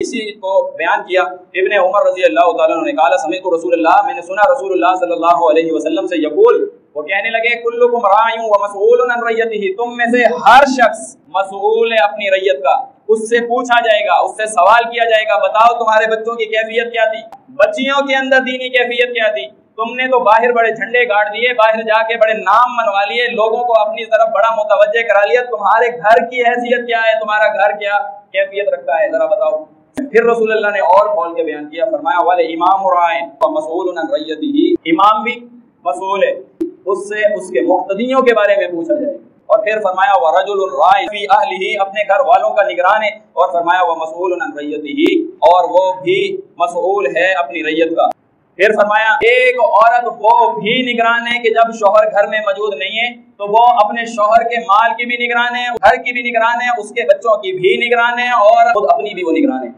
इसी को बयान किया। इब्ने उमर रज़ी अल्लाह तआला अन्हु ने कहा समीअतु रसूलुल्लाह, मैंने सुना रसूलुल्लाह सल्लल्लाहु अलैहि वसल्लम से यक़ूल, वो कहने लगे कुल्लुकुम राइयुन व मसऊलुन अन रय्यतिही, तुम में से हर शख्स मसऊल है अपनी रैयत का, उससे पूछा जाएगा, उससे सवाल किया जाएगा। बताओ तुम्हारे बच्चों की कैफियत क्या थी, बच्चियों के अंदर दीनी कैफियत क्या थी? तुमने तो बाहर बड़े झंडे गाड़ दिए, बाहर जाके बड़े नाम मनवा लिए, लोगों को अपनी तरफ बड़ा मुतवज्जे करा लिया। तुम्हारे घर की हैसियत क्या है, तुम्हारा घर क्या कैफियत रखता है, जरा बताओ। फिर रसूलुल्लाह ने और खोल के बयान किया, फरमाया वाले इमाम राइन व मसऊलुन अन रय्यतिही, इमाम भी मसऊल है, उससे उसके मुक्तदियों के बारे में पूछा जाएगा। और फिर फरमाया व रजुलुन राइन फी अहलिही, अपने घर वालों का निगरान है। और फरमाया व मसऊलुन अन रय्यतिही, और वो भी मसऊल है अपनी रैयत का। फिर फरमाया एक औरत वो भी निगरान है कि जब शौहर घर में मौजूद नहीं है तो वो अपने शौहर के माल की भी निगरान है, घर की भी निगरान है, उसके बच्चों की भी निगरान है, और खुद अपनी भी वो निगरान है।